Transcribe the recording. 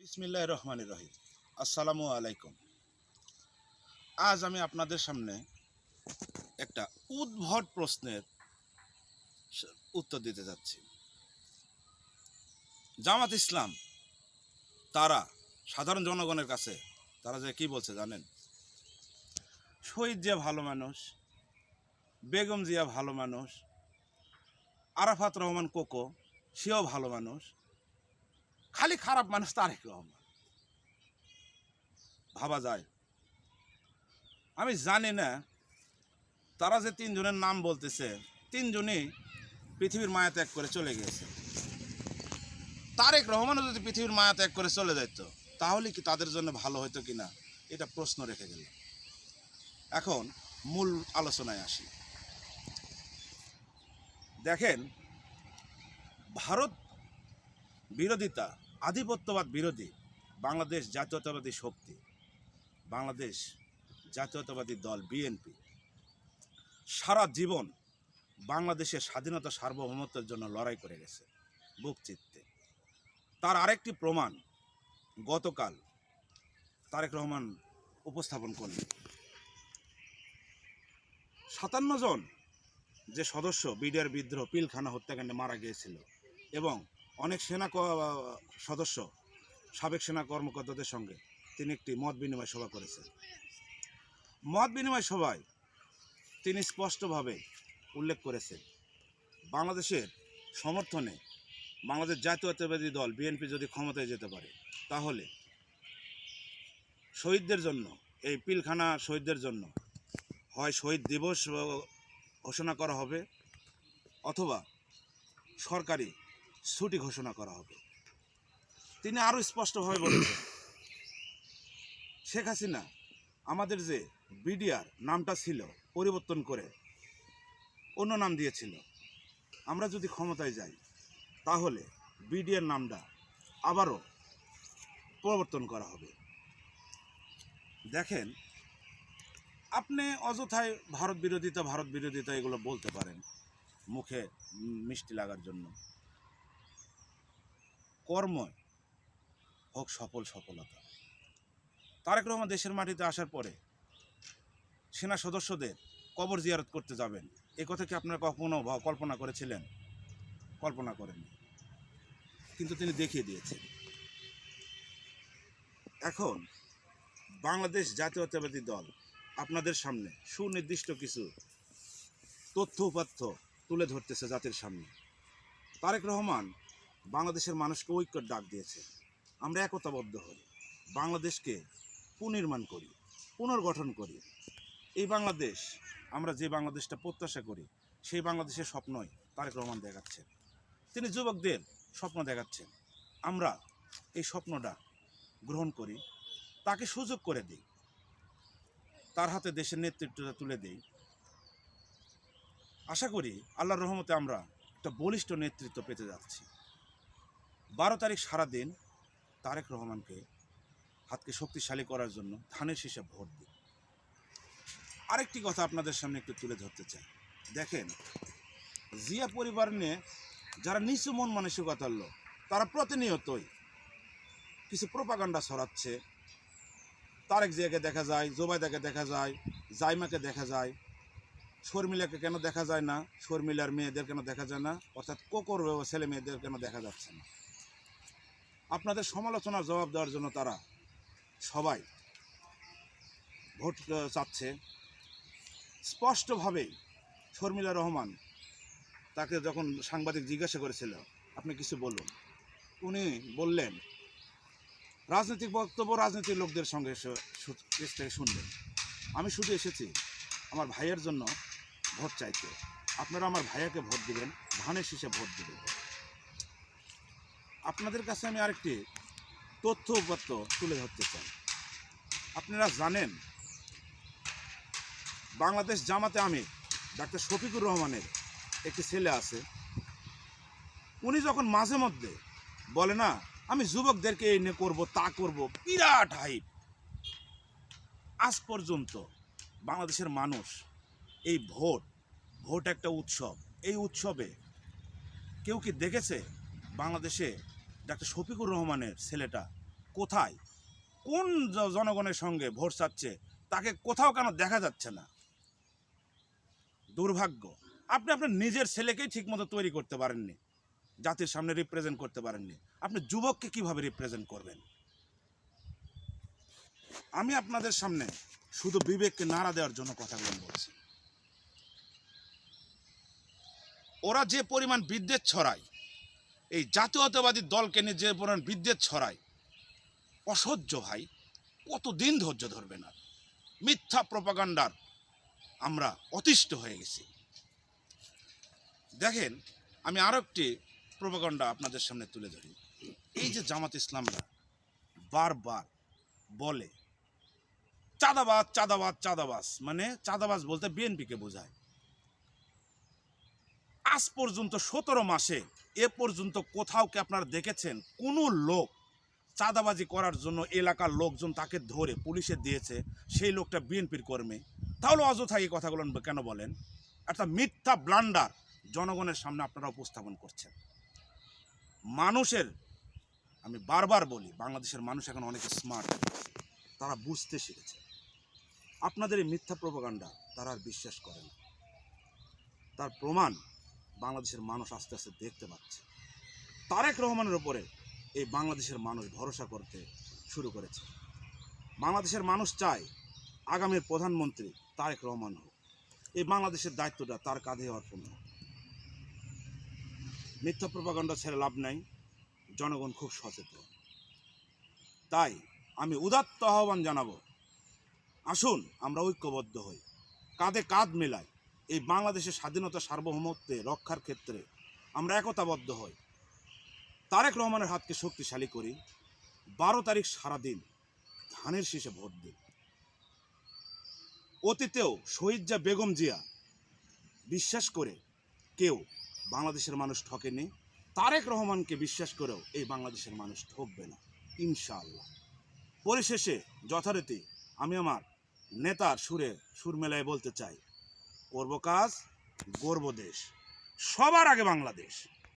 বিসমিল্লাহির রহমানির রহিম। আসসালামু আলাইকুম। আজ আমি আপনাদের সামনে একটা উদ্ভট প্রশ্নের উত্তর দিতে যাচ্ছি। জামাত ইসলাম তারা সাধারণ জনগণের কাছে তারা যে কি বলছে জানেন? শহীদ জিয়া ভালো মানুষ, বেগম জিয়া ভালো মানুষ, আরাফাত রহমান কোকো সেও ভালো মানুষ, খালি খারাপ মানুষ তারেক রহমান। ভাবা যায়? আমি জানি না তারা যে তিনজনের নাম বলতেছে, তিনজনই পৃথিবীর মায়া ত্যাগ করে চলে গিয়েছে। তারেক রহমানও যদি পৃথিবীর মায়া ত্যাগ করে চলে যেত তাহলে কি তাদের জন্য ভালো হতো কিনা, এটা প্রশ্ন রেখে গেল। এখন মূল আলোচনায় আসি। দেখেন, ভারত বিরোধিতা, আধিপত্যবাদ বিরোধী বাংলাদেশ জাতীয়তাবাদী শক্তি, বাংলাদেশ জাতীয়তাবাদী দল বিএনপি সারা জীবন বাংলাদেশের স্বাধীনতা সার্বভৌমত্বের জন্য লড়াই করে গেছে বুক চিত্তে। তার আরেকটি প্রমাণ গতকাল তারেক রহমান উপস্থাপন করলেন। 57 জন যে সদস্য বিডিআর বিদ্রোহ পিলখানা হত্যাকাণ্ডে মারা গিয়েছিল এবং অনেক সদস্য সাবেক সেনা কর্মকর্তাদের সঙ্গে তিনি একটি মত বিনিময় সভা করেছেন। মত বিনিময় সভায় তিনি স্পষ্টভাবে উল্লেখ করেছেন, বাংলাদেশের সমর্থনে বাংলাদেশ জাতীয়তাবাদী দল বিএনপি যদি ক্ষমতায় যেতে পারে তাহলে শহীদদের জন্য, এই পিলখানা শহীদদের জন্য হয় শহীদ দিবস ঘোষণা করা হবে অথবা সরকারি ছুটি ঘোষণা করা হবে। তিনি আরও স্পষ্টভাবে বলেছেন, শেখ হাসিনা আমাদের যে বিডিআর নামটা ছিল পরিবর্তন করে অন্য নাম দিয়েছিল, আমরা যদি ক্ষমতায় যাই তাহলে বিডিআর নামটা আবারও পরিবর্তন করা হবে। দেখেন, আপনি অযথায় ভারত বিরোধিতা এগুলো বলতে পারেন মুখে মিষ্টি লাগার জন্য, কর্ম হোক সফলতা। তারেক রহমান দেশের মাটিতে আসার পরে সেনা সদস্যদের কবর জিয়ারত করতে যাবেন, এ কথা কি আপনারা কখনো কল্পনা করেছিলেন? কল্পনা করেননি, কিন্তু তিনি দেখিয়ে দিয়েছেন। এখন বাংলাদেশ জাতীয়তাবাদী দল আপনাদের সামনে সুনির্দিষ্ট কিছু তথ্য উপাত্ত তুলে ধরতেছে জাতির সামনে। তারেক রহমান বাংলাদেশের মানুষকে ঐক্যের ডাক দিয়েছে, আমরা একতাবদ্ধ হই, বাংলাদেশকে পুনর্নির্মাণ করি, পুনর্গঠন করি। এই বাংলাদেশ, আমরা যে বাংলাদেশটা প্রত্যাশা করি সেই বাংলাদেশের স্বপ্নই তারেক রহমান দেখাচ্ছেন। তিনি যুবকদের স্বপ্ন দেখাচ্ছেন, আমরা এই স্বপ্নটা গ্রহণ করি, তাকে সুযোগ করে দিই, তার হাতে দেশের নেতৃত্বটা তুলে দিই। আশা করি আল্লাহর রহমতে আমরা একটা বলিষ্ঠ নেতৃত্ব পেতে যাচ্ছি। 12 তারিখ সারাদিন তারেক রহমানকে হাতকে শক্তিশালী করার জন্য ধানের শীষে ভোট দিই। আরেকটি কথা আপনাদের সামনে একটু তুলে ধরতে চাই। দেখেন, জিয়া পরিবার নিয়ে যারা নিচু মন মানসিকতার লোক, তারা প্রতিনিয়তই কিছু প্রোপাগান্ডা ছড়াচ্ছে। তারেক জিয়াকে দেখা যায়, জোবাইদাকে দেখা যায়, জাইমাকে দেখা যায়, শর্মিলাকে কেন দেখা যায় না, শর্মিলার মেয়েদের কেন দেখা যায় না, অর্থাৎ কোকর ছেলে মেয়েদের কেন দেখা যাচ্ছে না? আপনাদের সমালোচনার জবাব দেওয়ার জন্য তারা সবাই ভোট চাচ্ছে। স্পষ্টভাবেই শর্মিলা রহমান তাকে যখন সাংবাদিক জিজ্ঞাসা করেছিল আপনি কিছু বলুন, উনি বললেন রাজনৈতিক বক্তব্য রাজনৈতিক লোকদের সঙ্গে কাছ থেকে শুনলেন, আমি শুধু এসেছি আমার ভাইয়ের জন্য ভোট চাইতে, আপনারা আমার ভাইয়াকে ভোট দিবেন, ধানের শীষে ভোট দিবেন। আপনাদের কাছে আমি আরেকটি তথ্য উপাত্ত তুলে ধরতে চাই। আপনারা জানেন, বাংলাদেশ জামাতে আমির ডাক্তার শফিকুর রহমানের একটি ছেলে আছে, উনি যখন মাঝে মধ্যে বলে না আমি যুবকদেরকে এই নিয়ে করবো তা করবো, বিরাট হাইপ। আজ পর্যন্ত বাংলাদেশের মানুষ এই ভোট একটা উৎসব, এই উৎসবে কেউ কি দেখেছে বাংলাদেশে ডাক্তার শফিকুর রহমানের ছেলেটা কোথায়, কোন জনগণের সঙ্গে ভোট চাচ্ছে তাকে কোথাও কেন দেখা যাচ্ছে না? দুর্ভাগ্য, আপনি আপনার নিজের ছেলেকেই ঠিকমতো তৈরি করতে পারেননি, জাতির সামনে রিপ্রেজেন্ট করতে পারেননি, আপনি যুবককে কিভাবে রিপ্রেজেন্ট করবেন? আমি আপনাদের সামনে শুধু বিবেককে নাড়া দেওয়ার জন্য কথাগুলো বলছি। ওরা যে পরিমাণ বিদ্বেষ ছড়ায়, এই জাতীয়তাবাদী দলকে নিয়ে যে পরিমাণ বিদ্বেষ ছড়ায়, অসহ্য ভাই, কতদিন ধৈর্য ধরবে না? মিথ্যা প্রপাগান্ডার আমরা অতিষ্ঠ হয়ে গেছি। দেখেন, আমি আরো একটি প্রপাগান্ডা আপনাদের সামনে তুলে ধরি। এই যে জামাত ইসলামরা বারবার বলে চাঁদাবাজ চাঁদাবাজ চাঁদাবাজ, মানে চাঁদাবাজ বলতে বিএনপিকে বোঝায়। আজ পর্যন্ত 17 মাসে এ পর্যন্ত কোথাও কি আপনারা দেখেছেন কোনো লোক চাঁদাবাজি করার জন্য এলাকার লোকজন তাকে ধরে পুলিশে দিয়েছে, সেই লোকটা বিএনপির কর্মী? তাহলে অযথা এই কথাগুলো কেন বলেন? একটা মিথ্যা ব্লান্ডার জনগণের সামনে আপনারা উপস্থাপন করছেন। মানুষের, আমি বারবার বলি, বাংলাদেশের মানুষ এখন অনেক স্মার্ট, তারা বুঝতে শিখেছে। আপনাদের এই মিথ্যা প্রপাগান্ডা তারা আর বিশ্বাস করে না। তার প্রমাণ বাংলাদেশের মানুষ আস্তে আস্তে দেখতে পাচ্ছে। তারেক রহমানের ওপরে এই বাংলাদেশের মানুষ ভরসা করতে শুরু করেছে। বাংলাদেশের মানুষ চায় আগামীর প্রধানমন্ত্রী তারেক রহমান হোক। এই বাংলাদেশের দায়িত্বটা তার কাঁধে অর্পণ হোক। মিথ্যা প্রপাগান্ডা ছেড়ে লাভ নাই, জনগণ খুব সচেতন। তাই আমি উদাত্ত আহ্বান জানাবো, আসুন আমরা ঐক্যবদ্ধ হই, কাঁধে কাঁধ মেলাই, এই বাংলাদেশের স্বাধীনতা সার্বভৌমত্বে রক্ষার ক্ষেত্রে আমরা একতাবদ্ধ হই। তারেক রহমানের হাতকে শক্তিশালী করি। 12 তারিখ সারাদিন ধানের শীষে ভোট দিন। অতীতেও শহীদ বেগম জিয়া বিশ্বাস করে কেউ বাংলাদেশের মানুষ ঠকেনি, তারেক রহমানকে বিশ্বাস করেও এই বাংলাদেশের মানুষ ঠকবে না ইনশাআল্লাহ। পরিশেষে যথারীতি আমি আমার নেতার সুরে সুর মেলায় বলতে চাই, করব কাজ, গর্ব দেশ, সবার আগে বাংলাদেশ।